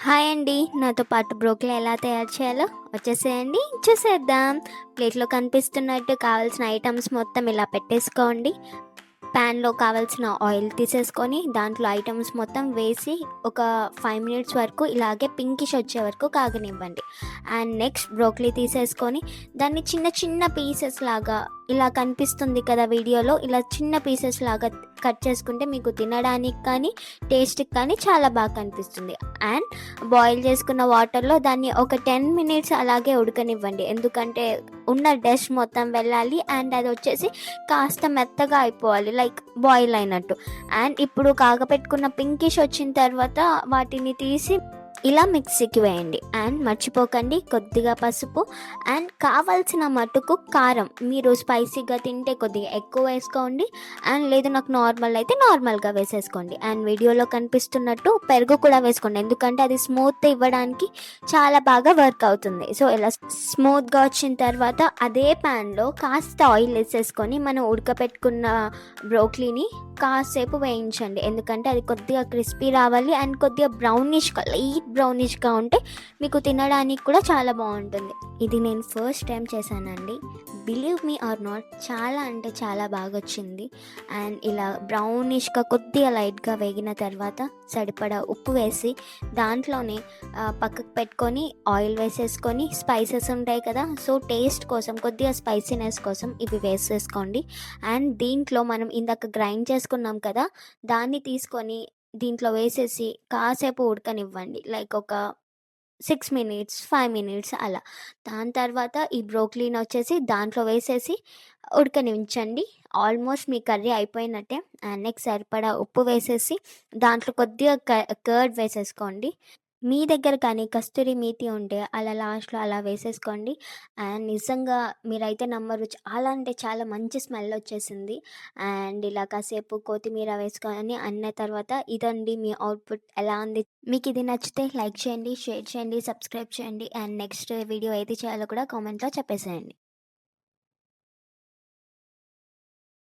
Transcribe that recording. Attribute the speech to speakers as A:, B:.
A: Hi అండి. నాతో పాటు బ్రోకలీ ఎలా తయారు చేయాలో వచ్చేసేయండి, చూసేద్దాం. ప్లేట్లో కనిపిస్తున్నట్టు కావాల్సిన ఐటమ్స్ మొత్తం ఇలా పెట్టేసుకోండి. ప్యాన్లో కావాల్సిన ఆయిల్ తీసేసుకొని దాంట్లో ఐటమ్స్ మొత్తం వేసి ఒక 5 మినిట్స్ వరకు ఇలాగే పింకిష్ వచ్చే వరకు కాగనివ్వండి. అండ్ నెక్స్ట్ బ్రోకలీ తీసేసుకొని దాన్ని చిన్న చిన్న పీసెస్ లాగా ఇలా కనిపిస్తుంది కదా వీడియోలో, ఇలా చిన్న పీసెస్ లాగా కట్ చేసుకుంటే మీకు తినడానికి కానీ టేస్ట్కి కానీ చాలా బాగా కనిపిస్తుంది. అండ్ బాయిల్ చేసుకున్న వాటర్లో దాన్ని ఒక 10 మినిట్స్ అలాగే ఉడకనివ్వండి, ఎందుకంటే ఉన్న డస్ట్ మొత్తం వెళ్ళాలి అండ్ అది వచ్చేసి కాస్త మెత్తగా అయిపోవాలి, లైక్ బాయిల్ అయినట్టు. అండ్ ఇప్పుడు కాగపెట్టుకున్న పింకిష్ వచ్చిన తర్వాత వాటిని తీసి ఇలా మిక్సీకి వేయండి. అండ్ మర్చిపోకండి కొద్దిగా పసుపు అండ్ కావాల్సిన మటుకు కారం. మీరు స్పైసీగా తింటే కొద్దిగా ఎక్కువ వేసుకోండి, అండ్ లేదు నాకు నార్మల్ అయితే నార్మల్గా వేసేసుకోండి. అండ్ వీడియోలో కనిపిస్తున్నట్టు పెరుగు కూడా వేసుకోండి, ఎందుకంటే అది స్మూత్ ఇవ్వడానికి చాలా బాగా వర్క్ అవుతుంది. సో ఇలా స్మూత్గా వచ్చిన తర్వాత అదే ప్యాన్లో కాస్త ఆయిల్ వేసేసుకొని మనం ఉడకపెట్టుకున్న బ్రోకలీని కాసేపు వేయించండి, ఎందుకంటే అది కొద్దిగా క్రిస్పీ రావాలి అండ్ కొద్దిగా బ్రౌనిష్గా, లైట్ బ్రౌనిష్గా ఉంటే మీకు తినడానికి కూడా చాలా బాగుంటుంది. ఇది నేను ఫస్ట్ టైం చేశానండి, బిలీవ్ మీ ఆర్ నాట్, చాలా అంటే చాలా బాగా వచ్చింది. అండ్ ఇలా బ్రౌనిష్గా కొద్దిగా లైట్గా వేగిన తర్వాత సరిపడా ఉప్పు వేసి దాంట్లోనే పక్కకు పెట్టుకొని ఆయిల్ వేసేసుకొని స్పైసెస్ ఉంటాయి కదా, సో టేస్ట్ కోసం కొద్దిగా స్పైసీనెస్ కోసం ఇవి వేసేసుకోండి. అండ్ దీంట్లో మనం ఇందాక గ్రైండ్ చేసుకున్నాం కదా, దాన్ని తీసుకొని దీంట్లో వేసేసి కాసేపు ఉడకనివ్వండి, లైక్ ఒక 6 మినిట్స్ 5 మినిట్స్ అలా. దాని తర్వాత ఈ బ్రోకలీని వచ్చేసి దాంట్లో వేసేసి ఉడకనించండి. ఆల్మోస్ట్ మీ కర్రీ అయిపోయినట్టే. అండ్ నెక్స్ట్ సరిపడా ఉప్పు వేసేసి దాంట్లో కొద్దిగా కర్డ్ వేసేసుకోండి. మీ దగ్గర కానీ కస్తూరి మేతి ఉంటే అలా లాస్ట్లో అలా వేసేసుకోండి. అండ్ నిజంగా మీరైతే నమ్మరు, చాలా అంటే చాలా మంచి స్మెల్ వచ్చేసింది. అండ్ ఇలా కాసేపు కొత్తిమీర వేసుకొని అన్న తర్వాత ఇదండి మీ అవుట్పుట్. ఎలా ఉంది? మీకు ఇది నచ్చితే లైక్ చేయండి, షేర్ చేయండి, సబ్స్క్రైబ్ చేయండి. అండ్ నెక్స్ట్ వీడియో ఏది చేయాలో కూడా కామెంట్లో చెప్పేసేయండి.